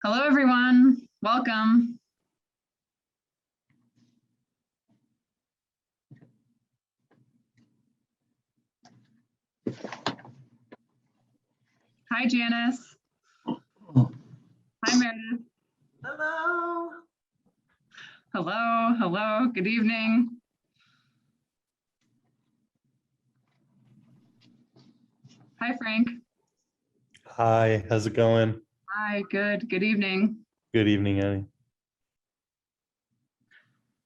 Hello, everyone. Welcome. Hi, Janice. Hi, Meredith. Hello. Hello, hello. Good evening. Hi, Frank. Hi, how's it going? Hi, good. Good evening. Good evening, Ellie.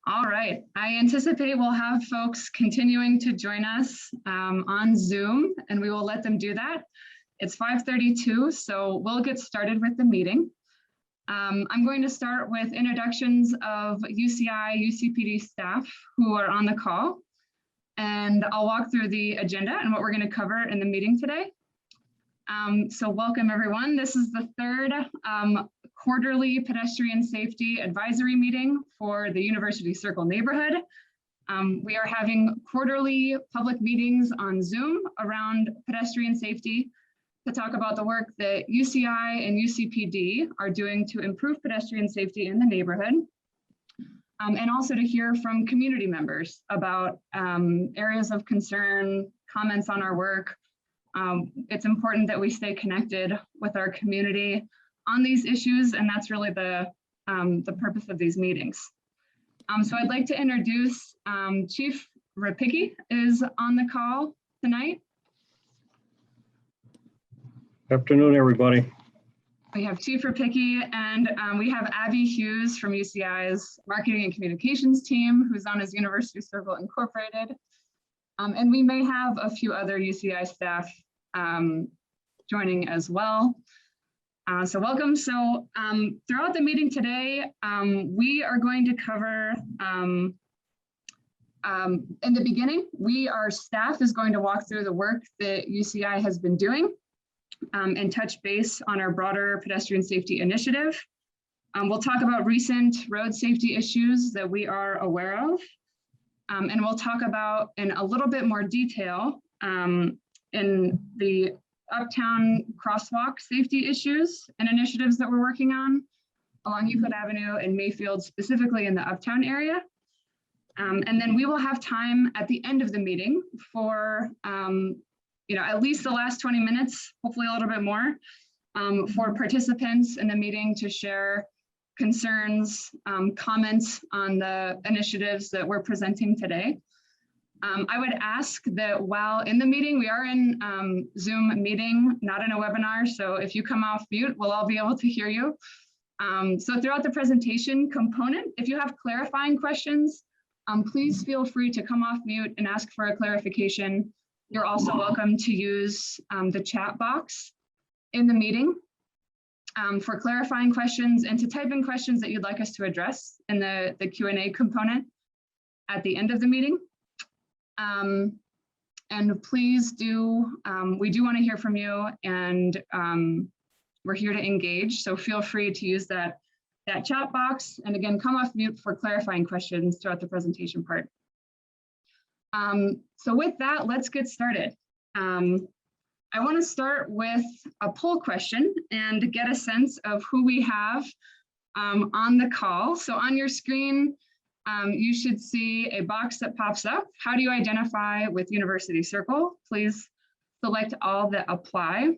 All right. I anticipate we'll have folks continuing to join us on Zoom, and we will let them do that. It's 5:32, so we'll get started with the meeting. I'm going to start with introductions of UCI, UCPD staff who are on the call, and I'll walk through the agenda and what we're going to cover in the meeting today. So welcome, everyone. This is the third quarterly pedestrian safety advisory meeting for the University Circle neighborhood. We are having quarterly public meetings on Zoom around pedestrian safety to talk about the work that UCI and UCPD are doing to improve pedestrian safety in the neighborhood. And also to hear from community members about areas of concern, comments on our work. It's important that we stay connected with our community on these issues, and that's really the purpose of these meetings. So I'd like to introduce Chief Rapicki is on the call tonight. Afternoon, everybody. We have Chief Rapicki, and we have Abby Hughes from UCI's Marketing and Communications team, who's on as University Circle Incorporated. And we may have a few other UCI staff joining as well. So welcome. So throughout the meeting today, we are going to cover, in the beginning, our staff is going to walk through the work that UCI has been doing and touch base on our broader pedestrian safety initiative. We'll talk about recent road safety issues that we are aware of. And we'll talk about in a little bit more detail in the Uptown Crosswalk safety issues and initiatives that we're working on along Euclid Avenue and Mayfield, specifically in the Uptown area. And then we will have time at the end of the meeting for at least the last 20 minutes, hopefully a little bit more, for participants in the meeting to share concerns, comments on the initiatives that we're presenting today. I would ask that while in the meeting, we are in Zoom meeting, not in a webinar. So if you come off mute, we'll all be able to hear you. So throughout the presentation component, if you have clarifying questions, please feel free to come off mute and ask for a clarification. You're also welcome to use the chat box in the meeting for clarifying questions and to type in questions that you'd like us to address in the Q&A component at the end of the meeting. And please do, we do want to hear from you, and we're here to engage. So feel free to use that chat box. And again, come off mute for clarifying questions throughout the presentation part. So with that, let's get started. I want to start with a poll question and get a sense of who we have on the call. So on your screen, you should see a box that pops up. How do you identify with University Circle? Please select all that apply.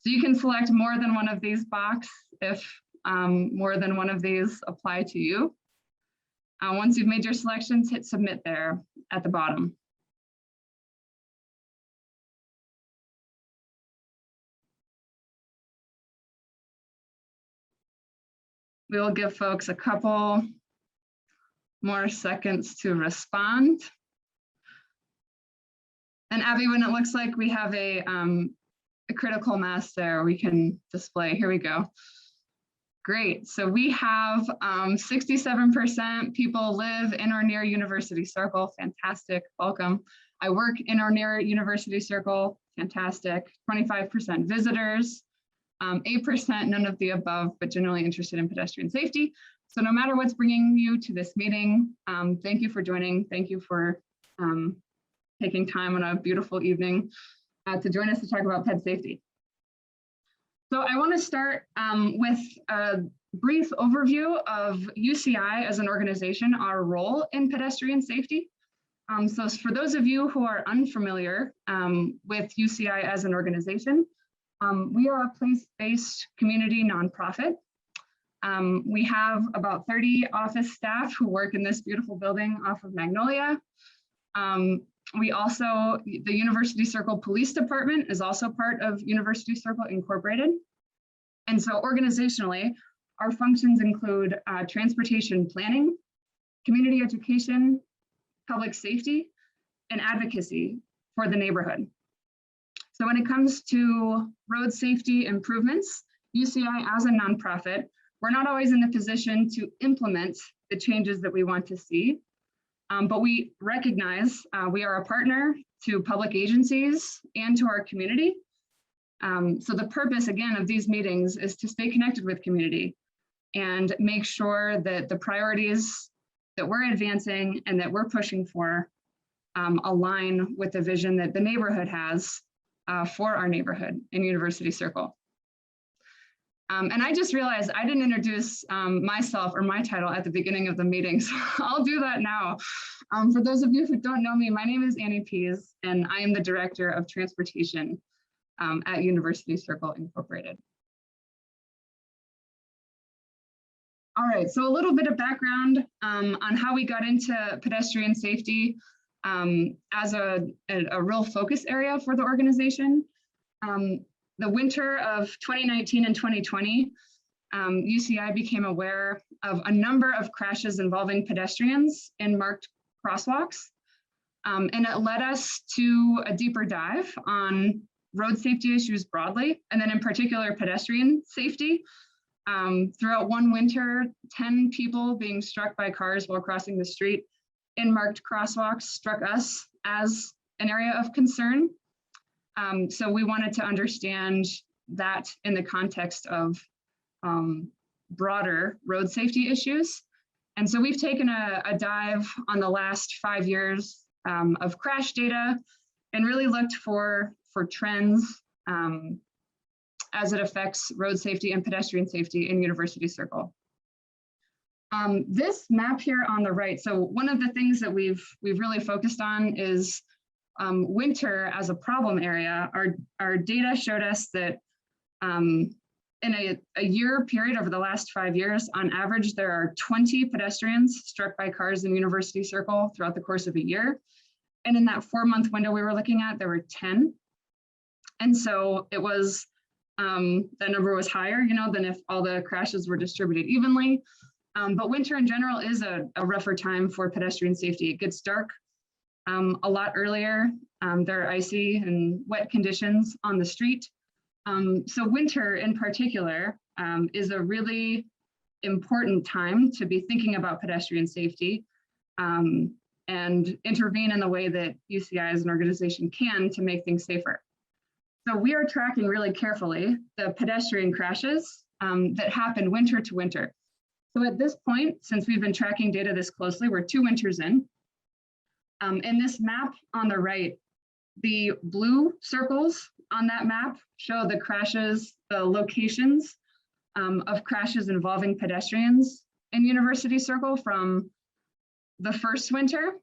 So you can select more than one of these boxes if more than one of these apply to you. Once you've made your selections, hit submit there at the bottom. We will give folks a couple more seconds to respond. And Abby, when it looks like we have a critical mass there, we can display. Here we go. Great. So we have 67% people live in or near University Circle. Fantastic. Welcome. I work in or near University Circle. Fantastic. 25% visitors. 8% none of the above, but generally interested in pedestrian safety. So no matter what's bringing you to this meeting, thank you for joining. Thank you for taking time on a beautiful evening to join us to talk about ped safety. So I want to start with a brief overview of UCI as an organization, our role in pedestrian safety. So for those of you who are unfamiliar with UCI as an organization, we are a place-based community nonprofit. We have about 30 office staff who work in this beautiful building off of Magnolia. We also, the University Circle Police Department is also part of University Circle Incorporated. And so organizationally, our functions include transportation planning, community education, public safety, and advocacy for the neighborhood. So when it comes to road safety improvements, UCI as a nonprofit, we're not always in the position to implement the changes that we want to see. But we recognize we are a partner to public agencies and to our community. So the purpose, again, of these meetings is to stay connected with community and make sure that the priorities that we're advancing and that we're pushing for align with the vision that the neighborhood has for our neighborhood in University Circle. And I just realized I didn't introduce myself or my title at the beginning of the meeting, so I'll do that now. For those of you who don't know me, my name is Annie Pease, and I am the Director of Transportation at University Circle Incorporated. All right, so a little bit of background on how we got into pedestrian safety as a real focus area for the organization. The winter of 2019 and 2020, UCI became aware of a number of crashes involving pedestrians in marked crosswalks. And it led us to a deeper dive on road safety issues broadly, and then in particular pedestrian safety. Throughout one winter, 10 people being struck by cars while crossing the street in marked crosswalks struck us as an area of concern. So we wanted to understand that in the context of broader road safety issues. And so we've taken a dive on the last 5 years of crash data and really looked for trends as it affects road safety and pedestrian safety in University Circle. This map here on the right, so one of the things that we've really focused on is winter as a problem area. Our data showed us that in a year period over the last 5 years, on average, there are 20 pedestrians struck by cars in University Circle throughout the course of a year. And in that 4-month window we were looking at, there were 10. And so it was, that number was higher, than if all the crashes were distributed evenly. But winter in general is a rougher time for pedestrian safety. It gets dark a lot earlier. There are icy and wet conditions on the street. So winter in particular is a really important time to be thinking about pedestrian safety and intervene in the way that UCI as an organization can to make things safer. So we are tracking really carefully the pedestrian crashes that happen winter to winter. So at this point, since we've been tracking data this closely, we're 2 winters in. In this map on the right, the blue circles on that map show the crashes, the locations of crashes involving pedestrians in University Circle from the first winter.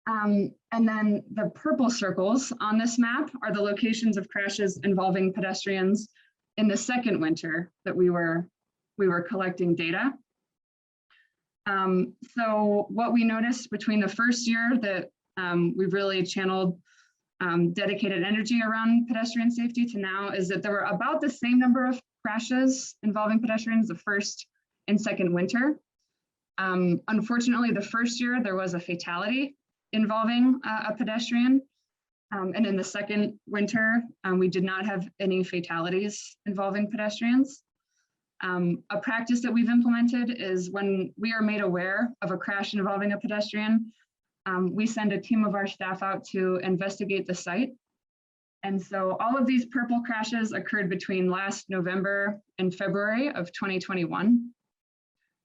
And then the purple circles on this map are the locations of crashes involving pedestrians in the second winter that we were collecting data. So what we noticed between the first year that we've really channeled dedicated energy around pedestrian safety to now is that there were about the same number of crashes involving pedestrians the first and second winter. Unfortunately, the first year there was a fatality involving a pedestrian. And in the second winter, we did not have any fatalities involving pedestrians. A practice that we've implemented is when we are made aware of a crash involving a pedestrian, we send a team of our staff out to investigate the site. And so all of these purple crashes occurred between last November and February of 2021.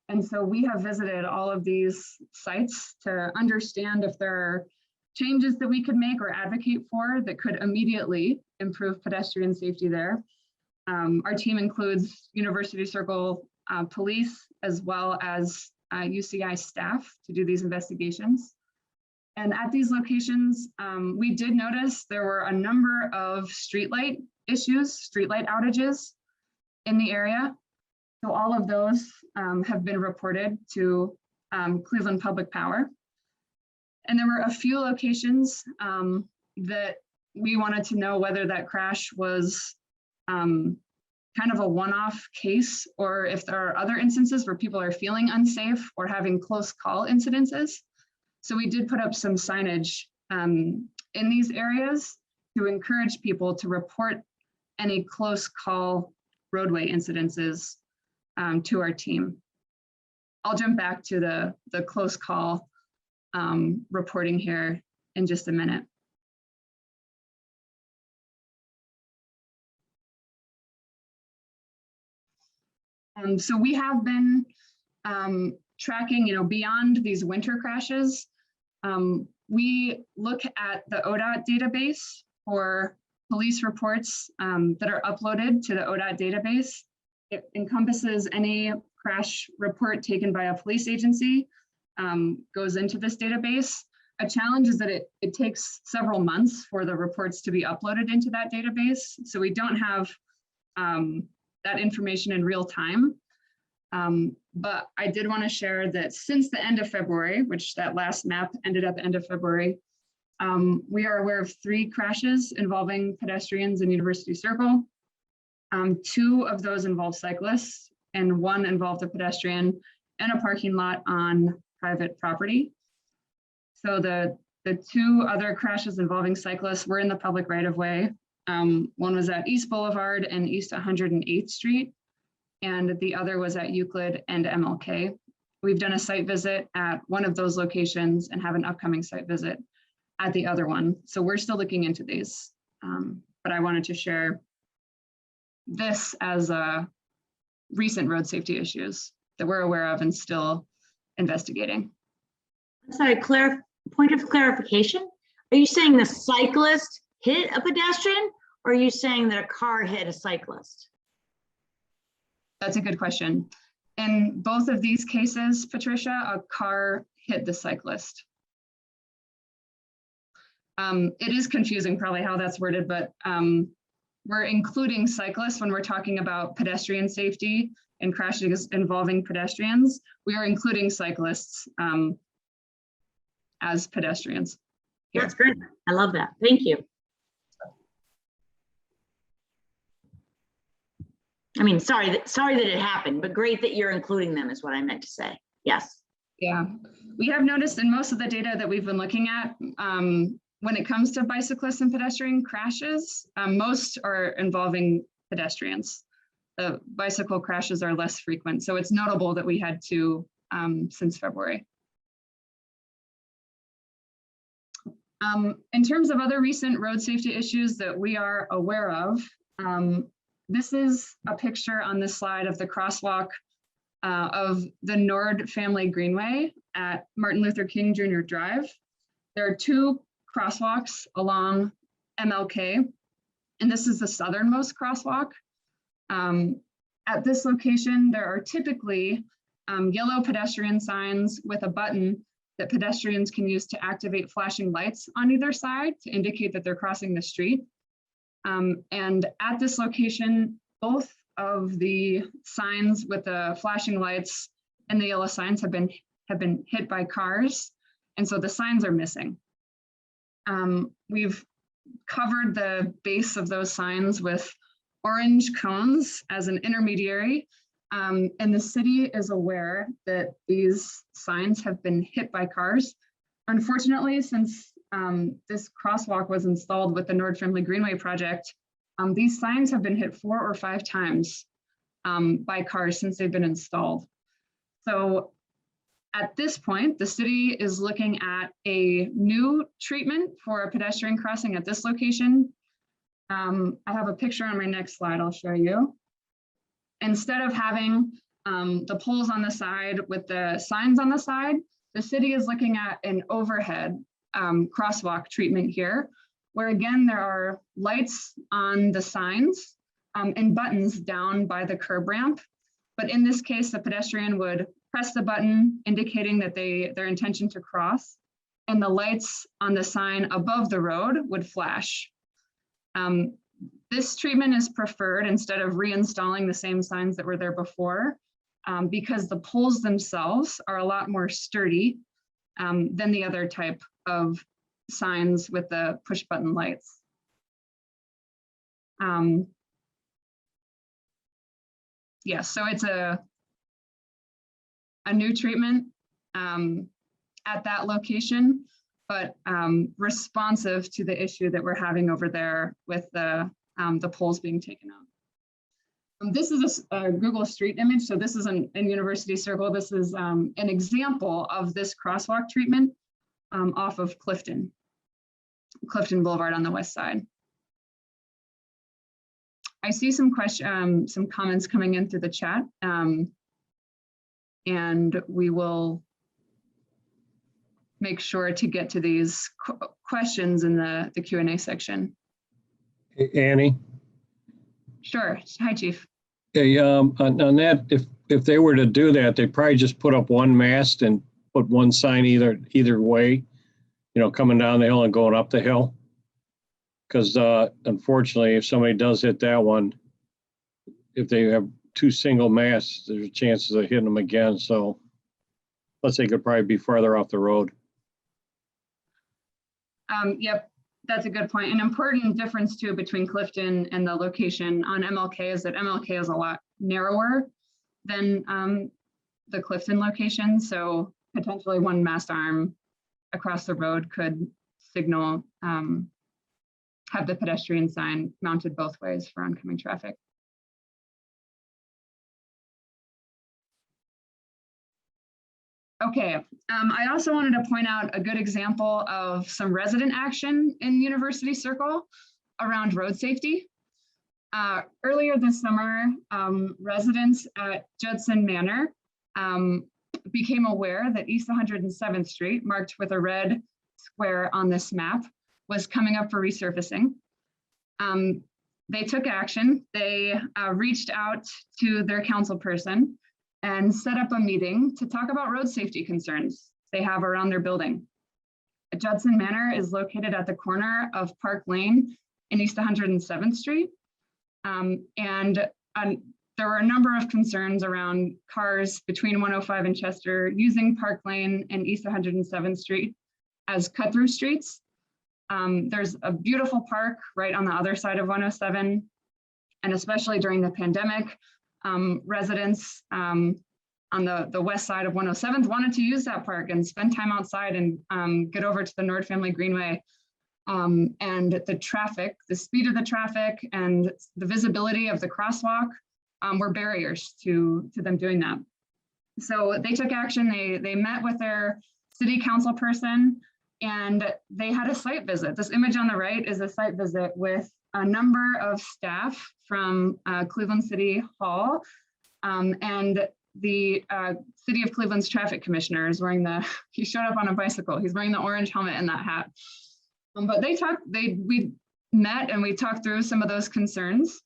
And so we have visited all of these sites to understand if there are changes that we could make or advocate for that could immediately improve pedestrian safety there. Our team includes University Circle police as well as UCI staff to do these investigations. And at these locations, we did notice there were a number of streetlight issues, streetlight outages in the area. So all of those have been reported to Cleveland Public Power. And there were a few locations that we wanted to know whether that crash was kind of a one-off case, or if there are other instances where people are feeling unsafe or having close call incidences. So we did put up some signage in these areas to encourage people to report any close call roadway incidences to our team. I'll jump back to the close call reporting here in just a minute. So we have been tracking, beyond these winter crashes. We look at the ODOT database for police reports that are uploaded to the ODOT database. It encompasses any crash report taken by a police agency, goes into this database. A challenge is that it takes several months for the reports to be uploaded into that database. So we don't have that information in real time. But I did want to share that since the end of February, which that last map ended at the end of February, we are aware of 3 crashes involving pedestrians in University Circle. 2 of those involve cyclists, and 1 involved a pedestrian in a parking lot on private property. So the 2 other crashes involving cyclists were in the public right-of-way. One was at East Boulevard and East 108th Street, and the other was at Euclid and MLK. We've done a site visit at one of those locations and have an upcoming site visit at the other one. So we're still looking into these, but I wanted to share this as recent road safety issues that we're aware of and still investigating. Sorry, point of clarification. Are you saying the cyclist hit a pedestrian, or are you saying that a car hit a cyclist? That's a good question. In both of these cases, Patricia, a car hit the cyclist. It is confusing probably how that's worded, but we're including cyclists when we're talking about pedestrian safety and crashes involving pedestrians. We are including cyclists as pedestrians. Here. That's great. I love that. Thank you. I mean, sorry that it happened, but great that you're including them is what I meant to say. Yes. Yeah, we have noticed in most of the data that we've been looking at, when it comes to bicyclists and pedestrian crashes, most are involving pedestrians. The bicycle crashes are less frequent, so it's notable that we had 2 since February. In terms of other recent road safety issues that we are aware of, this is a picture on this slide of the crosswalk of the Nord Family Greenway at Martin Luther King Jr. Drive. There are 2 crosswalks along MLK, and this is the southernmost crosswalk. At this location, there are typically yellow pedestrian signs with a button that pedestrians can use to activate flashing lights on either side to indicate that they're crossing the street. And at this location, both of the signs with the flashing lights and the yellow signs have been hit by cars, and so the signs are missing. We've covered the base of those signs with orange cones as an intermediary, and the city is aware that these signs have been hit by cars. Unfortunately, since this crosswalk was installed with the Nord Family Greenway project, these signs have been hit 4 or 5 times by cars since they've been installed. So at this point, the city is looking at a new treatment for a pedestrian crossing at this location. I have a picture on my next slide I'll show you. Instead of having the poles on the side with the signs on the side, the city is looking at an overhead crosswalk treatment here, where again, there are lights on the signs, and buttons down by the curb ramp. But in this case, the pedestrian would press the button indicating that their intention to cross, and the lights on the sign above the road would flash. This treatment is preferred instead of reinstalling the same signs that were there before, because the poles themselves are a lot more sturdy than the other type of signs with the push button lights. Yeah, so it's a new treatment at that location, but responsive to the issue that we're having over there with the poles being taken out. This is a Google Street image. So this is in University Circle. This is an example of this crosswalk treatment off of Clifton Boulevard on the west side. I see some comments coming in through the chat, and we will make sure to get to these questions in the Q&A section. Hey, Annie? Sure. Hi, Chief. Hey, on that, if they were to do that, they'd probably just put up one mast and put one sign either way, coming down the hill and going up the hill. Because unfortunately, if somebody does hit that one, if they have two single masts, there's chances of hitting them again. So plus they could probably be farther off the road. Yep, that's a good point. An important difference too between Clifton and the location on MLK is that MLK is a lot narrower than the Clifton location. So potentially one mast arm across the road could signal, have the pedestrian sign mounted both ways for oncoming traffic. Okay, I also wanted to point out a good example of some resident action in University Circle around road safety. Earlier this summer, residents at Judson Manor became aware that East 107th Street, marked with a red square on this map, was coming up for resurfacing. They took action. They reached out to their council person and set up a meeting to talk about road safety concerns they have around their building. Judson Manor is located at the corner of Park Lane and East 107th Street. There were a number of concerns around cars between 105 and Chester using Park Lane and East 107th Street as cut-through streets. There's a beautiful park right on the other side of 107, and especially during the pandemic, residents on the west side of 107th wanted to use that park and spend time outside and get over to the Nord Family Greenway. And the traffic, the speed of the traffic and the visibility of the crosswalk were barriers to them doing that. So they took action. They met with their city council person and they had a site visit. This image on the right is a site visit with a number of staff from Cleveland City Hall, and the City of Cleveland's traffic commissioner is wearing he showed up on a bicycle. He's wearing the orange helmet and that hat. But we met and we talked through some of those concerns.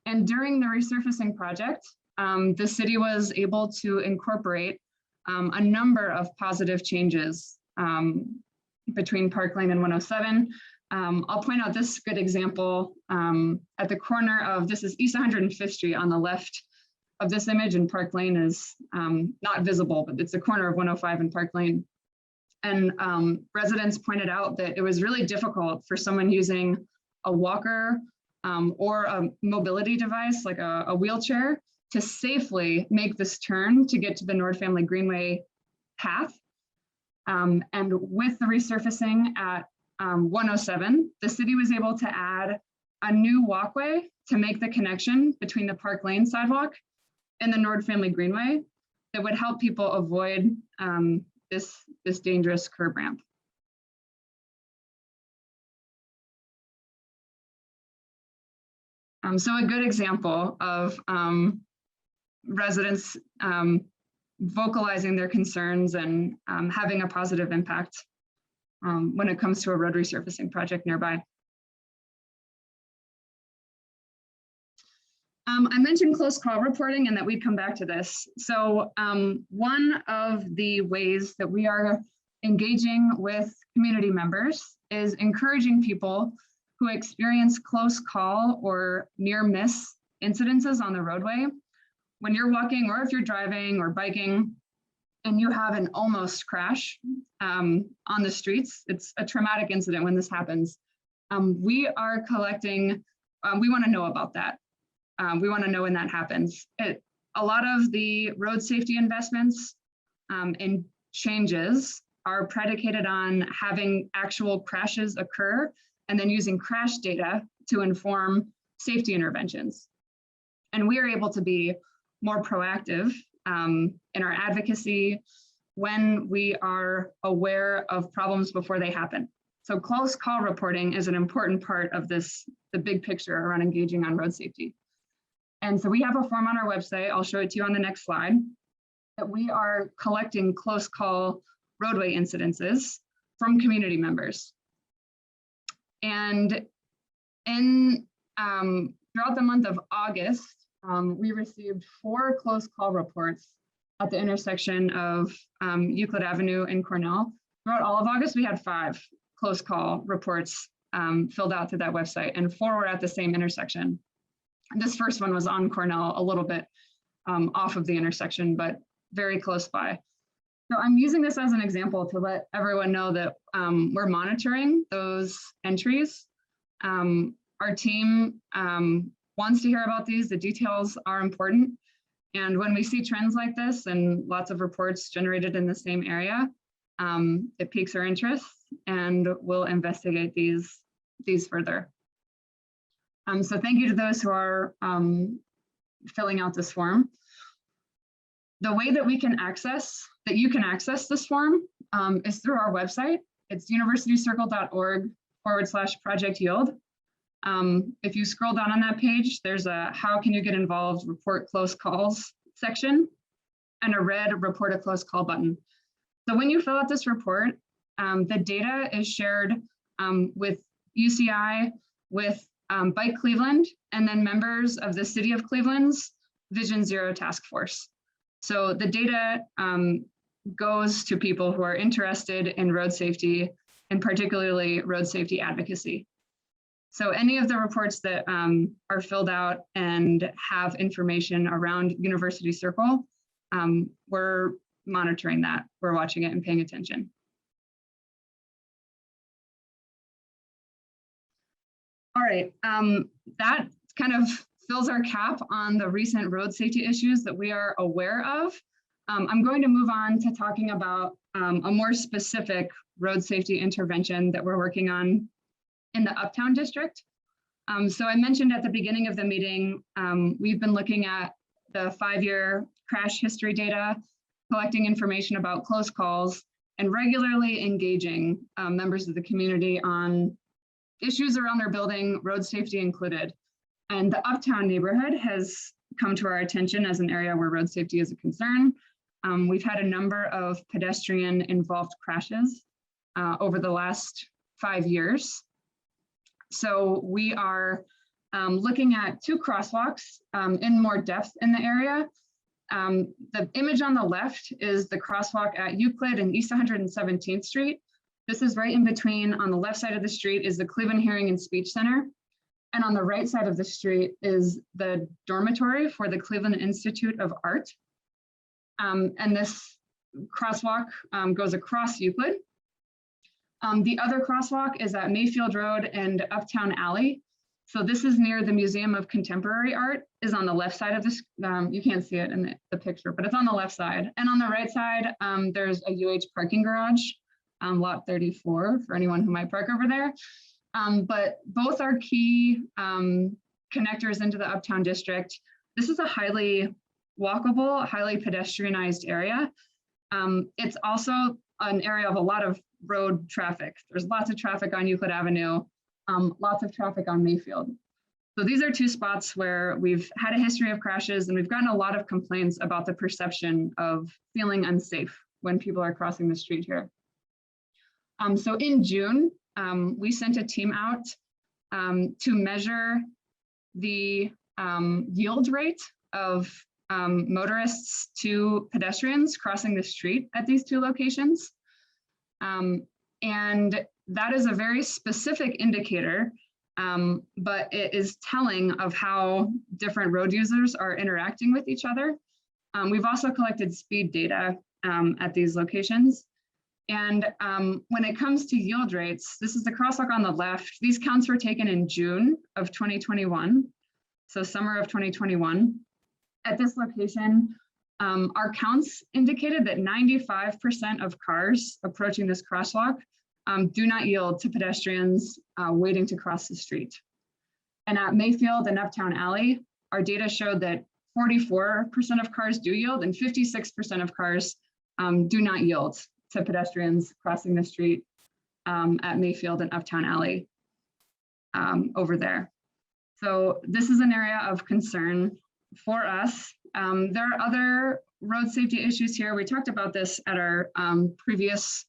And during the resurfacing project, the city was able to incorporate a number of positive changes between Park Lane and 107. I'll point out this good example at the corner of, this is East 105th Street on the left of this image, and Park Lane is not visible, but it's the corner of 105 and Park Lane. And residents pointed out that it was really difficult for someone using a walker or a mobility device like a wheelchair to safely make this turn to get to the Nord Family Greenway path. And with the resurfacing at 107, the city was able to add a new walkway to make the connection between the Park Lane sidewalk and the Nord Family Greenway that would help people avoid this dangerous curb ramp. So a good example of residents vocalizing their concerns and having a positive impact when it comes to a road resurfacing project nearby. I mentioned close call reporting and that we'd come back to this. So one of the ways that we are engaging with community members is encouraging people who experience close call or near miss incidences on the roadway. When you're walking or if you're driving or biking and you have an almost crash on the streets, it's a traumatic incident when this happens. We are collecting, we want to know about that. We want to know when that happens. A lot of the road safety investments and changes are predicated on having actual crashes occur and then using crash data to inform safety interventions. And we are able to be more proactive in our advocacy when we are aware of problems before they happen. So close call reporting is an important part of this, the big picture around engaging on road safety. And so we have a form on our website, I'll show it to you on the next slide, that we are collecting close call roadway incidences from community members. And in throughout the month of August, we received 4 close call reports at the intersection of Euclid Avenue and Cornell. Throughout all of August, we had 5 close call reports filled out to that website, and 4 were at the same intersection. This first one was on Cornell, a little bit off of the intersection, but very close by. So I'm using this as an example to let everyone know that we're monitoring those entries. Our team wants to hear about these. The details are important. And when we see trends like this and lots of reports generated in the same area, it piques our interest and we'll investigate these further. So thank you to those who are filling out this form. The way that you can access this form is through our website. It's universitycircle.org/project yield. If you scroll down on that page, there's a how can you get involved, report close calls section, and a red report a close call button. So when you fill out this report, the data is shared with UCI, with Bike Cleveland, and then members of the City of Cleveland's Vision Zero Task Force. So the data goes to people who are interested in road safety and particularly road safety advocacy. So any of the reports that are filled out and have information around University Circle, we're monitoring that. We're watching it and paying attention. All right, that kind of fills our cap on the recent road safety issues that we are aware of. I'm going to move on to talking about a more specific road safety intervention that we're working on in the Uptown district. So I mentioned at the beginning of the meeting, we've been looking at the 5-year crash history data, collecting information about close calls, and regularly engaging members of the community on issues around their building, road safety included. And the Uptown neighborhood has come to our attention as an area where road safety is a concern. We've had a number of pedestrian involved crashes over the last 5 years. So we are looking at 2 crosswalks in more depth in the area. The image on the left is the crosswalk at Euclid and East 117th Street. This is right in between. On the left side of the street is the Cleveland Hearing and Speech Center. And on the right side of the street is the dormitory for the Cleveland Institute of Art. And this crosswalk goes across Euclid. The other crosswalk is at Mayfield Road and Uptown Alley. So this is near the Museum of Contemporary Art, is on the left side of this. You can't see it in the picture, but it's on the left side. And on the right side, there's a UH parking garage, lot 34, for anyone who might park over there. But both are key connectors into the Uptown district. This is a highly walkable, highly pedestrianized area. It's also an area of a lot of road traffic. There's lots of traffic on Euclid Avenue, lots of traffic on Mayfield. So these are 2 spots where we've had a history of crashes, and we've gotten a lot of complaints about the perception of feeling unsafe when people are crossing the street here. So in June, we sent a team out to measure the yield rate of motorists to pedestrians crossing the street at these two locations. And that is a very specific indicator, but it is telling of how different road users are interacting with each other. We've also collected speed data at these locations. And when it comes to yield rates, this is the crosswalk on the left. These counts were taken in June of 2021, so summer of 2021. At this location, our counts indicated that 95% of cars approaching this crosswalk do not yield to pedestrians waiting to cross the street. And at Mayfield and Uptown Alley, our data showed that 44% of cars do yield and 56% of cars do not yield to pedestrians crossing the street at Mayfield and Uptown Alley over there. So this is an area of concern for us. There are other road safety issues here. We talked about this at our previous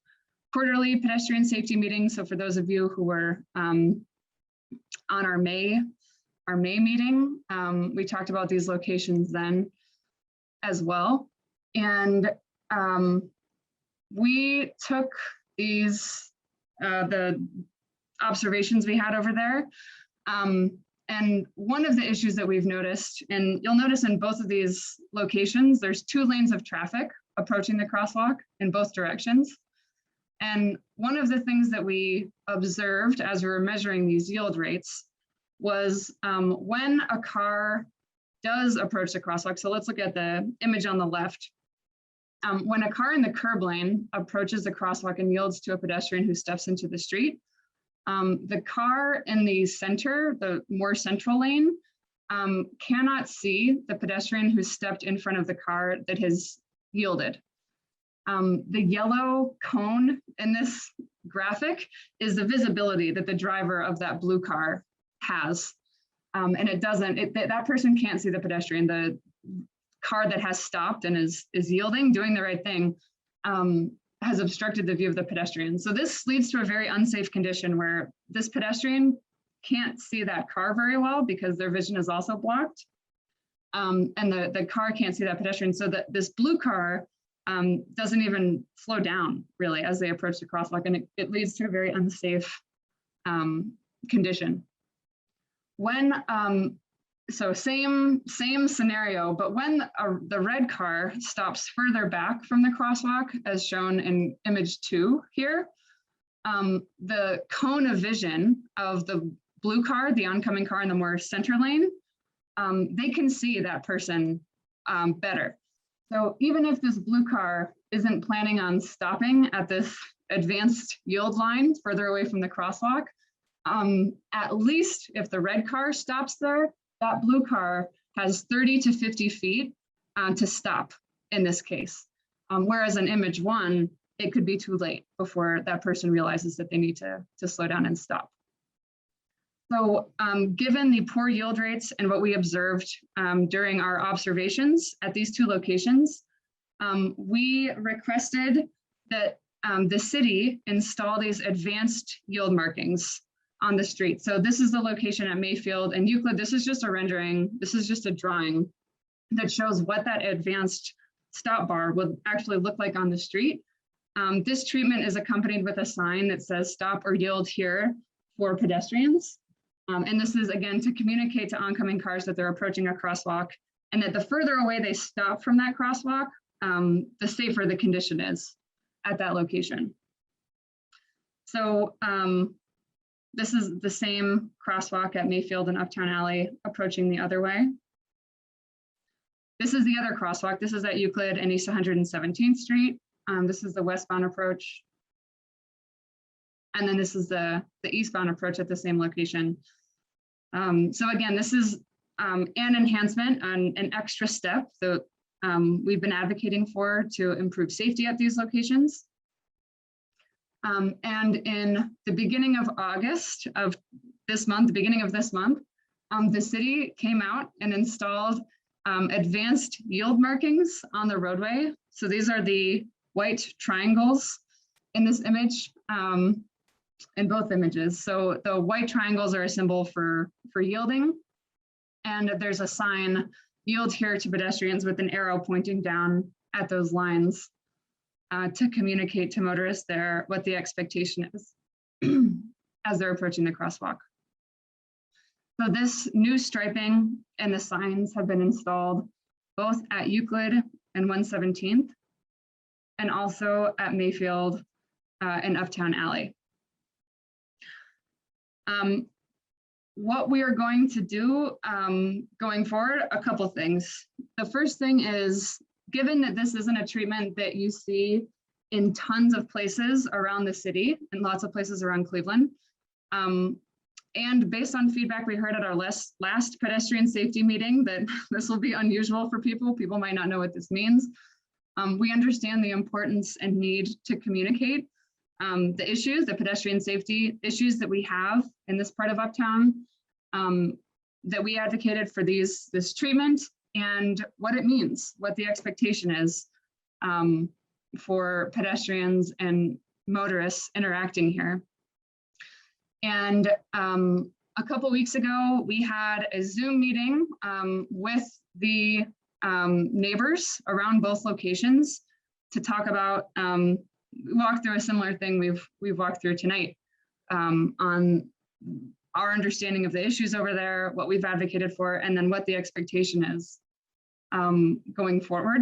quarterly pedestrian safety meeting. So for those of you who were on our May meeting, we talked about these locations then as well. And we took these, the observations we had over there. And one of the issues that we've noticed, and you'll notice in both of these locations, there's 2 lanes of traffic approaching the crosswalk in both directions. And one of the things that we observed as we were measuring these yield rates was when a car does approach the crosswalk. So let's look at the image on the left. When a car in the curb lane approaches the crosswalk and yields to a pedestrian who steps into the street, the car in the center, the more central lane, cannot see the pedestrian who stepped in front of the car that has yielded. The yellow cone in this graphic is the visibility that the driver of that blue car has. And it doesn't, that person can't see the pedestrian. The car that has stopped and is yielding, doing the right thing, has obstructed the view of the pedestrian. So this leads to a very unsafe condition where this pedestrian can't see that car very well because their vision is also blocked. And the car can't see that pedestrian. So that this blue car doesn't even slow down really as they approach the crosswalk, and it leads to a very unsafe condition. When so same scenario, but when the red car stops further back from the crosswalk, as shown in image 2 here, the cone of vision of the blue car, the oncoming car in the more center lane, they can see that person better. So even if this blue car isn't planning on stopping at this advanced yield line further away from the crosswalk, at least if the red car stops there, that blue car has 30 to 50 feet to stop in this case. Whereas in image 1, it could be too late before that person realizes that they need to slow down and stop. So given the poor yield rates and what we observed during our observations at these 2 locations, we requested that the city install these advanced yield markings on the street. So this is the location at Mayfield and Euclid. This is just a rendering. This is just a drawing that shows what that advanced stop bar would actually look like on the street. This treatment is accompanied with a sign that says stop or yield here for pedestrians. And this is, again, to communicate to oncoming cars that they're approaching a crosswalk, and that the further away they stop from that crosswalk, the safer the condition is at that location. So this is the same crosswalk at Mayfield and Uptown Alley approaching the other way. This is the other crosswalk. This is at Euclid and East 117th Street. This is the westbound approach. And then this is the eastbound approach at the same location. So again, this is an enhancement, an extra step that we've been advocating for to improve safety at these locations. And in the beginning of August of this month, the city came out and installed advanced yield markings on the roadway. So these are the white triangles in this image, in both images. So the white triangles are a symbol for yielding, And there's a sign, yield here to pedestrians, with an arrow pointing down at those lines to communicate to motorists there what the expectation is as they're approaching the crosswalk. So this new striping and the signs have been installed both at Euclid and 117th, and also at Mayfield and Uptown Alley. What we are going to do going forward, a couple things. The first thing is, given that this isn't a treatment that you see in tons of places around the city and lots of places around Cleveland, and based on feedback we heard at our last pedestrian safety meeting, that this will be unusual for people. People might not know what this means. We understand the importance and need to communicate the issues, the pedestrian safety issues that we have in this part of Uptown, that we advocated for this treatment, and what it means, what the expectation is for pedestrians and motorists interacting here. And a couple weeks ago, we had a Zoom meeting with the neighbors around both locations to talk about, walk through a similar thing we've walked through tonight on our understanding of the issues over there, what we've advocated for, and then what the expectation is going forward.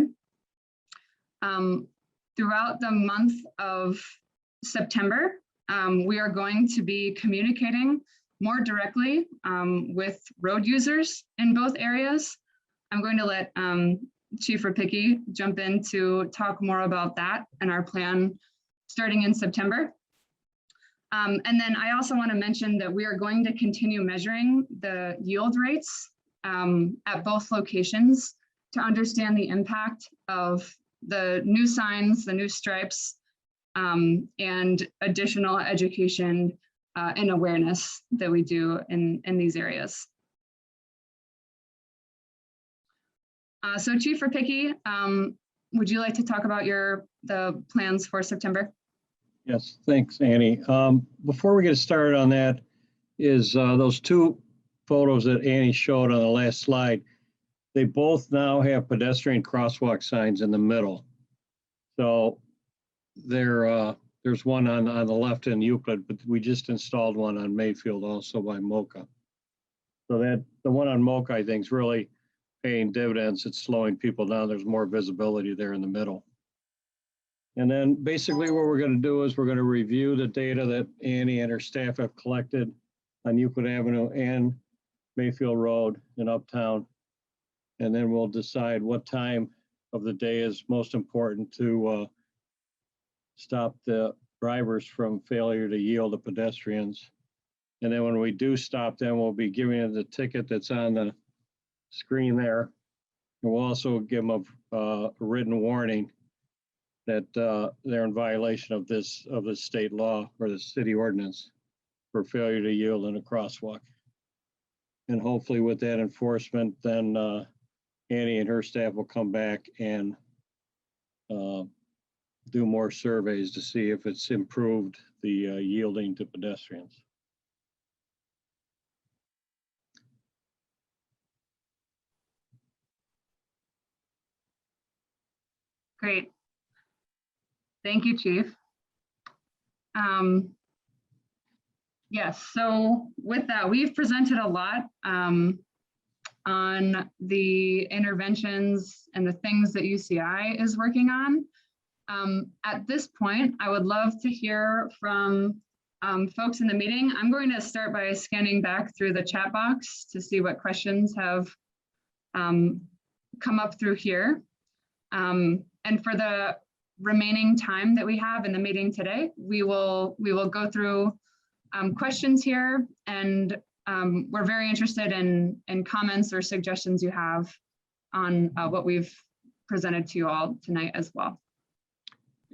Throughout the month of September, we are going to be communicating more directly with road users in both areas. I'm going to let Chief Rapicki jump in to talk more about that and our plan starting in September. And then I also want to mention that we are going to continue measuring the yield rates at both locations to understand the impact of the new signs, the new stripes, and additional education and awareness that we do in these areas. So Chief Rapicki, would you like to talk about the plans for September? Yes, thanks, Annie. Before we get started on that, is those two photos that Annie showed on the last slide, they both now have pedestrian crosswalk signs in the middle. So there's one on the left in Euclid, but we just installed one on Mayfield also by Mocha. So that the one on Mocha, I think, is really paying dividends. It's slowing people down. There's more visibility there in the middle. And then basically what we're going to do is we're going to review the data that Annie and her staff have collected on Euclid Avenue and Mayfield Road in Uptown. And then we'll decide what time of the day is most important to stop the drivers from failure to yield to pedestrians. And then when we do stop them, we'll be giving them the ticket that's on the screen there. And we'll also give them a written warning that they're in violation of the state law or the city ordinance for failure to yield in a crosswalk. And hopefully with that enforcement, then Annie and her staff will come back and do more surveys to see if it's improved the yielding to pedestrians. Great. Thank you, Chief. Yes, so with that, we've presented a lot on the interventions and the things that UCI is working on. At this point, I would love to hear from folks in the meeting. I'm going to start by scanning back through the chat box to see what questions have come up through here. And for the remaining time that we have in the meeting today, we will go through questions here, and we're very interested in comments or suggestions you have on what we've presented to you all tonight as well.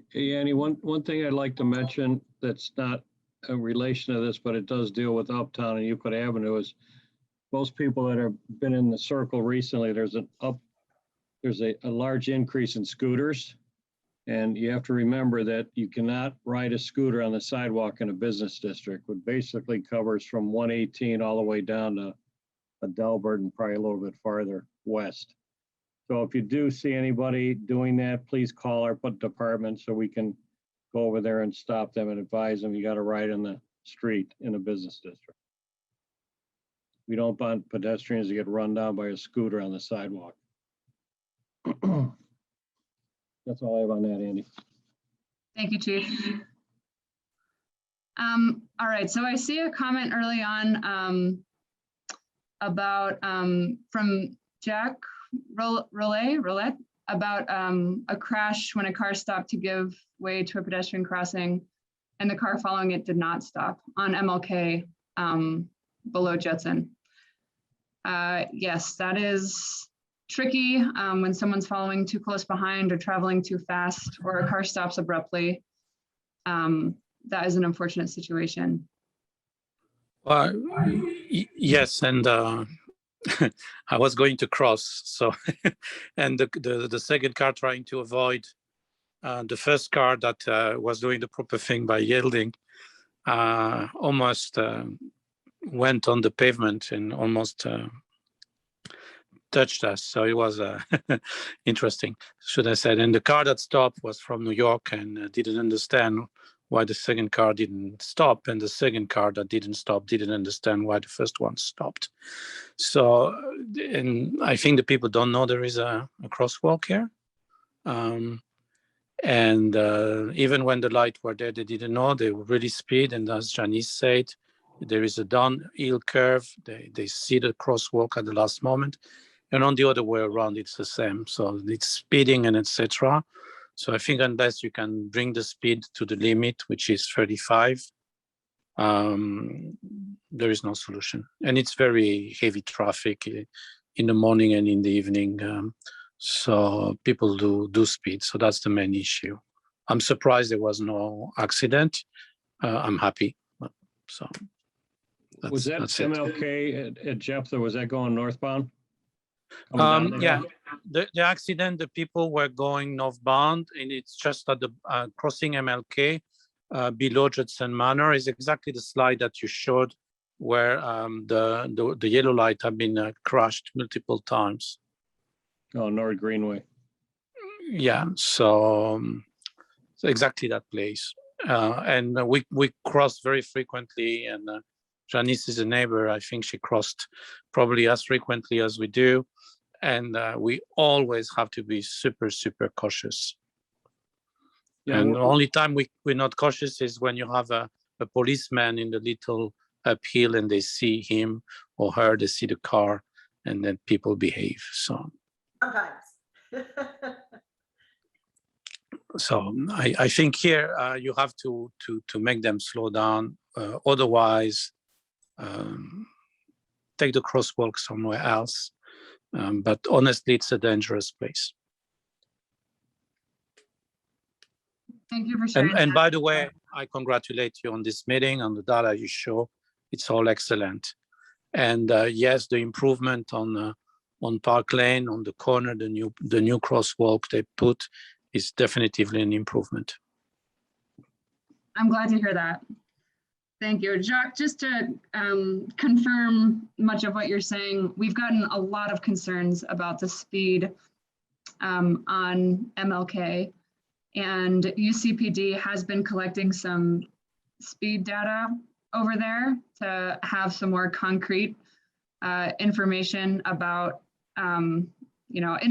Hey, Annie, one thing I'd like to mention that's not a relation to this, but it does deal with Uptown and Euclid Avenue is most people that have been in the circle recently, there's a large increase in scooters. And you have to remember that you cannot ride a scooter on the sidewalk in a business district, which basically covers from 118 all the way down to Delbert and probably a little bit farther west. So if you do see anybody doing that, please call our department so we can go over there and stop them and advise them you got to ride in the street in a business district. We don't want pedestrians to get run down by a scooter on the sidewalk. That's all I have on that, Andy. Thank you, Chief. All right, so I see a comment early on about from Jack Roulette about a crash when a car stopped to give way to a pedestrian crossing and the car following it did not stop on MLK below Judson. Yes, that is tricky when someone's following too close behind or traveling too fast or a car stops abruptly. That is an unfortunate situation. Yes, and I was going to cross, so and the second car trying to avoid the first car that was doing the proper thing by yielding almost went on the pavement and almost touched us. So it was interesting, should I say. And the car that stopped was from New York and didn't understand why the second car didn't stop, and the second car that didn't stop didn't understand why the first one stopped. So, and I think the people don't know there is a crosswalk here. And even when the lights were there, they didn't know. They were really speed, and as Janice said, there is a downhill curve. They see the crosswalk at the last moment, and on the other way around, it's the same. So it's speeding and etc. So I think unless you can bring the speed to the limit, which is 35, there is no solution. And it's very heavy traffic in the morning and in the evening. So people do speed. So that's the main issue. I'm surprised there was no accident. I'm happy. So Was that MLK at Jephthah? Was that going northbound? Yeah, the accident, the people were going northbound, and it's just at the crossing MLK below Judson Manor is exactly the slide that you showed where the yellow light have been crashed multiple times. Oh, North Greenway. Yeah, so exactly that place. And we crossed very frequently, and Janice is a neighbor. I think she crossed probably as frequently as we do. And we always have to be super, super cautious. Yeah, and the only time we're not cautious is when you have a policeman in the little uphill and they see him or her, they see the car, and then people behave. So Sometimes. So I think here you have to make them slow down. Otherwise, take the crosswalk somewhere else. But honestly, it's a dangerous place. Thank you for sharing. And by the way, I congratulate you on this meeting, on the data you show. It's all excellent. And yes, the improvement on Park Lane, on the corner, the new crosswalk they put is definitively an improvement. I'm glad to hear that. Thank you. Jacques, just to confirm much of what you're saying, we've gotten a lot of concerns about the speed on MLK, and UCPD has been collecting some speed data over there to have some more concrete information about, in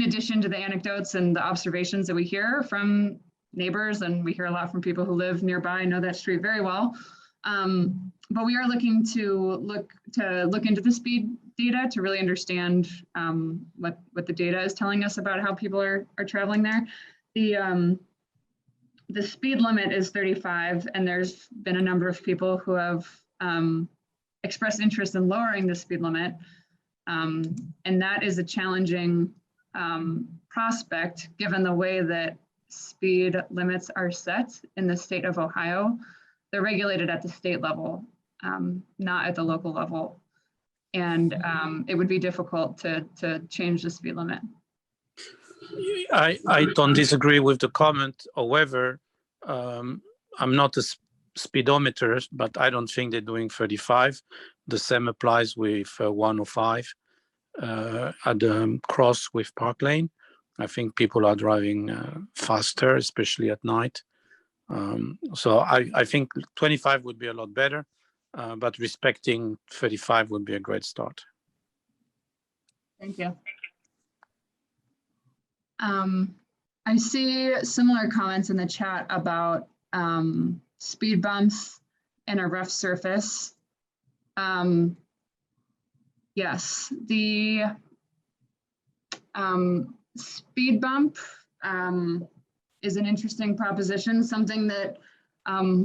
addition to the anecdotes and the observations that we hear from neighbors, and we hear a lot from people who live nearby, know that street very well. But we are looking to look into the speed data to really understand what the data is telling us about how people are traveling there. The speed limit is 35, and there's been a number of people who have expressed interest in lowering the speed limit, and that is a challenging prospect given the way that speed limits are set in the state of Ohio. They're regulated at the state level, not at the local level. And it would be difficult to change the speed limit. I don't disagree with the comment. However, I'm not a speedometer, but I don't think they're doing 35. The same applies with 105 at the cross with Park Lane. I think people are driving faster, especially at night. So I think 25 would be a lot better, but respecting 35 would be a great start. Thank you. I see similar comments in the chat about speed bumps and a rough surface. Yes, the speed bump is an interesting proposition, something that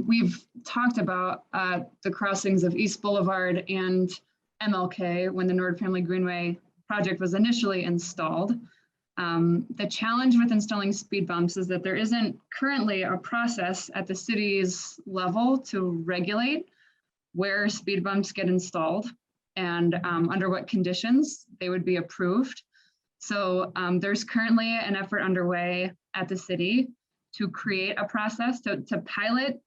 we've talked about at the crossings of East Boulevard and MLK when the Nord Family Greenway project was initially installed. The challenge with installing speed bumps is that there isn't currently a process at the city's level to regulate where speed bumps get installed and under what conditions they would be approved. So there's currently an effort underway at the city to create a process to pilot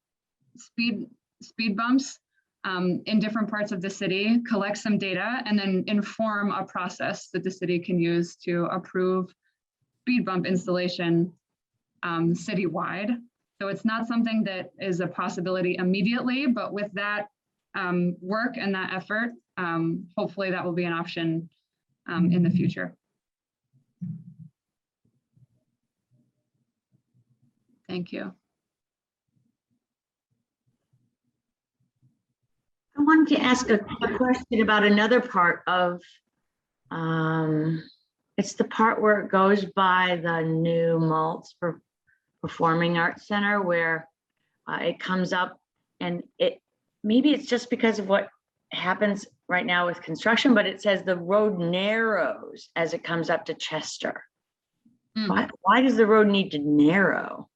speed bumps in different parts of the city, collect some data, and then inform a process that the city can use to approve speed bump installation citywide. So it's not something that is a possibility immediately, but with that work and that effort, hopefully that will be an option in the future. Thank you. I wanted to ask a question about another part of, it's the part where it goes by the new Maltz for Performing Arts Center, where it comes up, and maybe it's just because of what happens right now with construction, but it says the road narrows as it comes up to Chester. Why does the road need to narrow?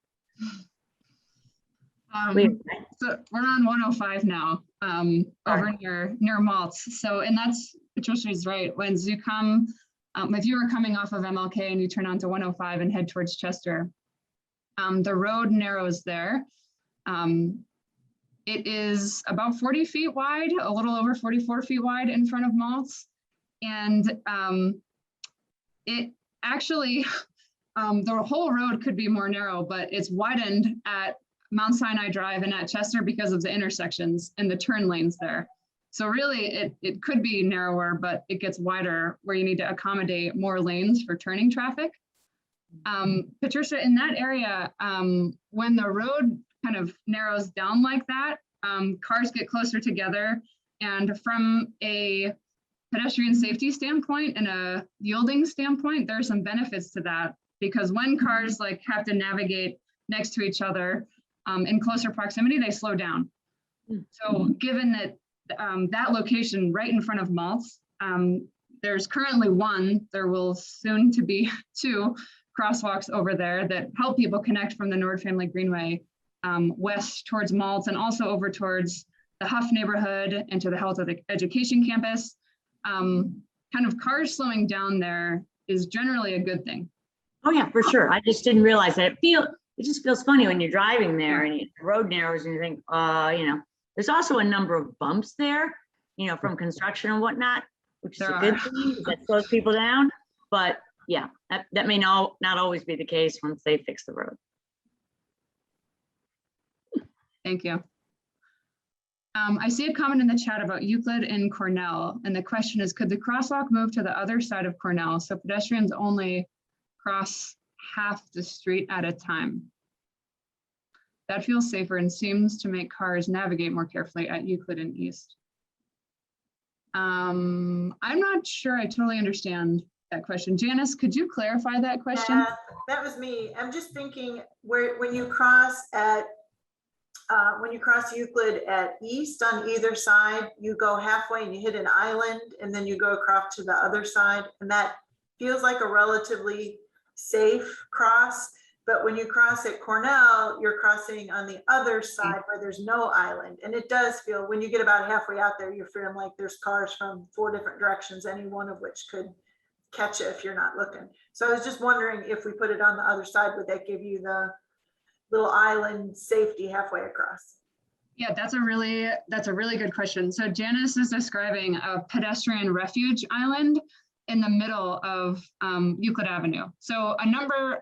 So we're on 105 now, over near Maltz. So, and that's, Patricia's right. When you come, if you were coming off of MLK and you turn onto 105 and head towards Chester, the road narrows there. It is about 40 feet wide, a little over 44 feet wide in front of Maltz. And it actually, the whole road could be more narrow, but it's widened at Mount Sinai Drive and at Chester because of the intersections and the turn lanes there. So really it could be narrower, but it gets wider where you need to accommodate more lanes for turning traffic. Patricia, in that area, when the road kind of narrows down like that, cars get closer together, and from a pedestrian safety standpoint and a yielding standpoint, there are some benefits to that, because when cars like have to navigate next to each other in closer proximity, they slow down. So given that that location right in front of Maltz, there's currently one, there will soon to be 2 crosswalks over there that help people connect from the Nord Family Greenway west towards Maltz and also over towards the Huff neighborhood and to the Health Education campus. Kind of cars slowing down there is generally a good thing. Oh yeah, for sure. I just didn't realize that. It just feels funny when you're driving there and the road narrows and you think, there's also a number of bumps there, from construction and whatnot, which is a good thing that slows people down. But yeah, that may not always be the case once they fix the road. Thank you. I see a comment in the chat about Euclid and Cornell, and the question is, could the crosswalk move to the other side of Cornell so pedestrians only cross half the street at a time? That feels safer and seems to make cars navigate more carefully at Euclid and East. I'm not sure I totally understand that question. Janice, could you clarify that question? Yeah, that was me. I'm just thinking when you cross Euclid at East on either side, you go halfway and you hit an island and then you go across to the other side. And that feels like a relatively safe cross. But when you cross at Cornell, you're crossing on the other side where there's no island. And it does feel, when you get about halfway out there, you're feeling like there's cars from 4 different directions, any one of which could catch you if you're not looking. So I was just wondering, if we put it on the other side, would that give you the little island safety halfway across? Yeah, that's a really good question. So Janice is describing a pedestrian refuge island in the middle of Euclid Avenue. So a number,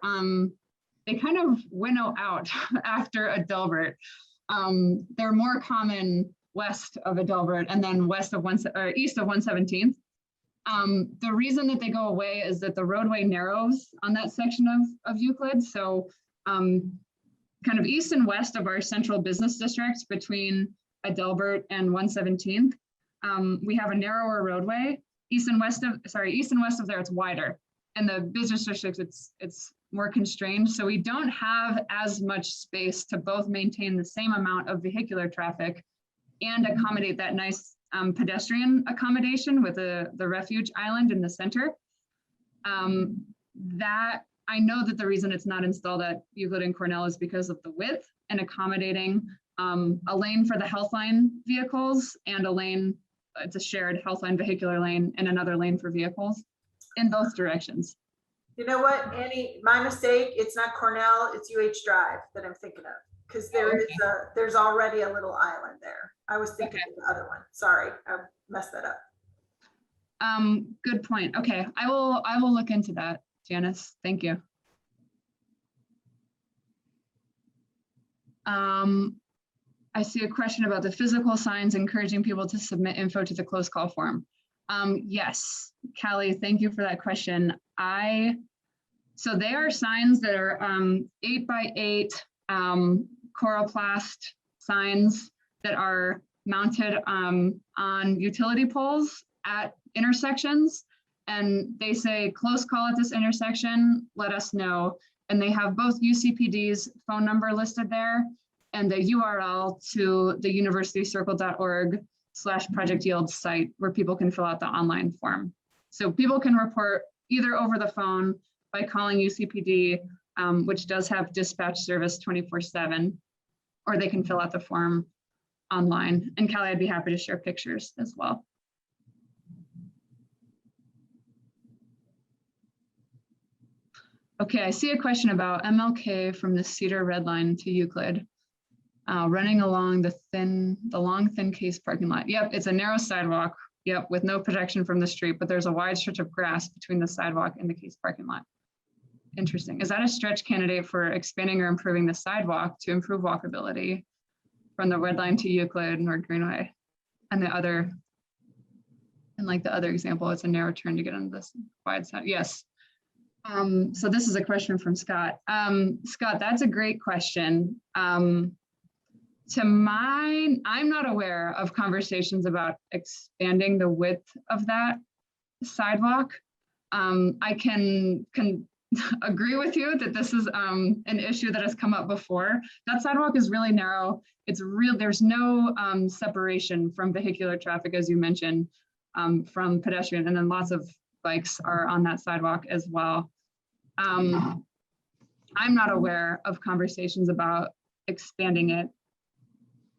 they kind of winnow out after Adelbert. They're more common west of Adelbert and then west of east of 117th. The reason that they go away is that the roadway narrows on that section of Euclid. So kind of east and west of our central business district between Adelbert and 117th, we have a narrower roadway. East and west of there, it's wider. And the business districts, it's more constrained. So we don't have as much space to both maintain the same amount of vehicular traffic and accommodate that nice pedestrian accommodation with the refuge island in the center. That I know that the reason it's not installed at Euclid and Cornell is because of the width and accommodating a lane for the Healthline vehicles and a lane, it's a shared Healthline vehicular lane and another lane for vehicles in both directions. You know what, Annie, my mistake, it's not Cornell, it's UH Drive that I'm thinking of. Because there's already a little island there. I was thinking of the other one. Sorry, I messed that up. Good point. Okay, I will look into that, Janice. Thank you. I see a question about the physical signs encouraging people to submit info to the closed call form. Yes, Callie, thank you for that question. So they are signs that are 8x8 coroplast signs that are mounted on utility poles at intersections. And they say close call at this intersection, let us know. And they have both UCPD's phone number listed there and the URL to the universitycircle.org/project yield site where people can fill out the online form. So people can report either over the phone by calling UCPD, which does have dispatch service 24/7, or they can fill out the form online. And Callie, I'd be happy to share pictures as well. Okay, I see a question about MLK from the Cedar Red Line to Euclid, running along the long, thin Case parking lot. Yep, it's a narrow sidewalk. Yep, with no protection from the street, but there's a wide stretch of grass between the sidewalk and the Case parking lot. Interesting. Is that a stretch candidate for expanding or improving the sidewalk to improve walkability from the Red Line to Euclid, North Greenway? And the other example, it's a narrow turn to get on this wide side. Yes. So this is a question from Scott. Scott, that's a great question. I'm not aware of conversations about expanding the width of that sidewalk. I can agree with you that this is an issue that has come up before. That sidewalk is really narrow. There's no separation from vehicular traffic, as you mentioned, from pedestrian, and then lots of bikes are on that sidewalk as well. I'm not aware of conversations about expanding it.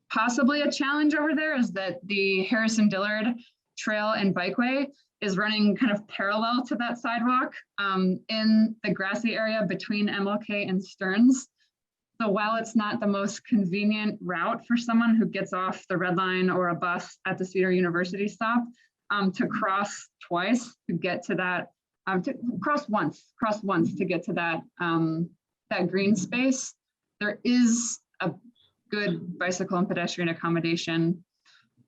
Possibly a challenge over there is that the Harrison Dillard Trail and Bikeway is running kind of parallel to that sidewalk in the grassy area between MLK and Stearns. So while it's not the most convenient route for someone who gets off the Red Line or a bus at the Cedar University stop to cross twice to get to that, to cross once to get to that, that green space, there is a good bicycle and pedestrian accommodation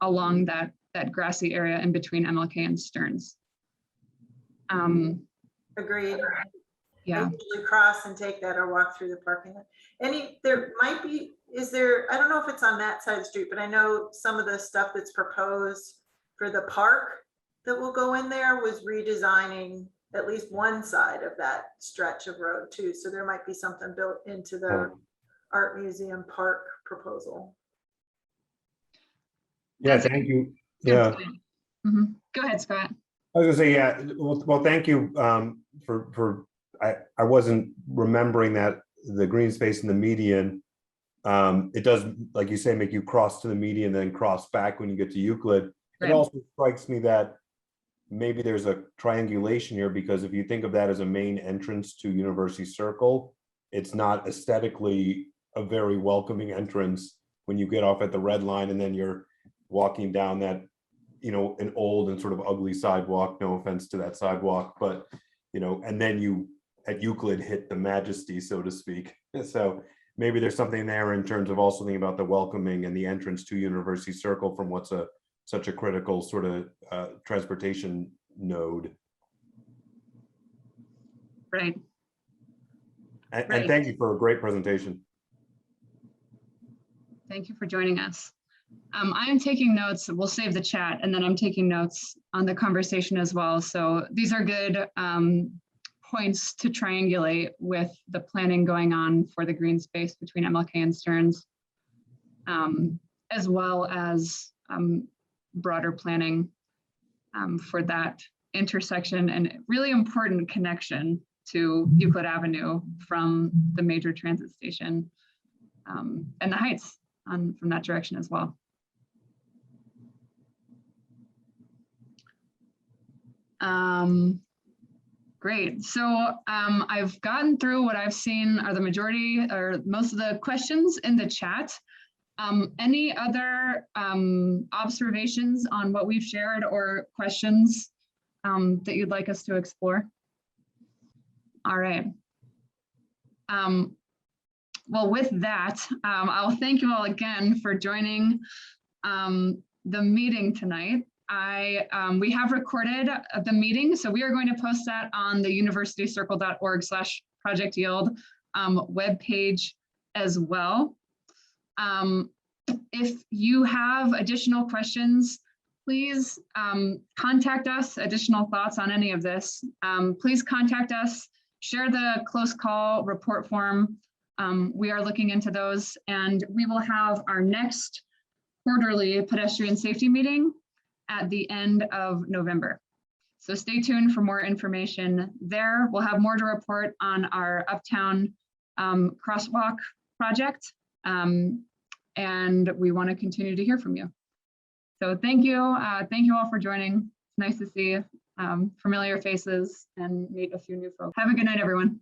along that grassy area in between MLK and Stearns. Agreed. Yeah. I usually cross and take that or walk through the parking lot. There might be, I don't know if it's on that side of the street, but I know some of the stuff that's proposed for the park that will go in there was redesigning at least one side of that stretch of road too. So there might be something built into the art museum park proposal. Yeah, thank you. Yeah. Mm-hmm. Go ahead, Scott. I was gonna say, yeah, well, thank you I wasn't remembering that the green space in the median, it does, like you say, make you cross to the median, then cross back when you get to Euclid. Right. It also strikes me that maybe there's a triangulation here, because if you think of that as a main entrance to University Circle, it's not aesthetically a very welcoming entrance when you get off at the red line and then you're walking down that, an old and sort of ugly sidewalk, no offense to that sidewalk, but, and then you at Euclid hit the majesty, so to speak. So maybe there's something there in terms of also thinking about the welcoming and the entrance to University Circle from what's such a critical sort of transportation node. Right. And Right. thank you for a great presentation. Thank you for joining us. I am taking notes. We'll save the chat, and then I'm taking notes on the conversation as well. So these are good points to triangulate with the planning going on for the green space between MLK and Stearns, as well as broader planning for that intersection and really important connection to Euclid Avenue from the major transit station and the Heights from that direction as well. Great. So I've gotten through what I've seen are the majority or most of the questions in the chat. Any other observations on what we've shared or questions that you'd like us to explore? All right. Well, with that, I'll thank you all again for joining the meeting tonight. We have recorded the meeting, so we are going to post that on the universitycircle.org/Project Yield webpage as well. If you have additional questions, please contact us, additional thoughts on any of this. Please contact us, share the close call report form. We are looking into those, and we will have our next quarterly pedestrian safety meeting at the end of November. So stay tuned for more information there. We'll have more to report on our Uptown Crosswalk project. And we want to continue to hear from you. So thank you. Thank you all for joining. It's nice to see familiar faces and meet a few new folks. Have a good night, everyone.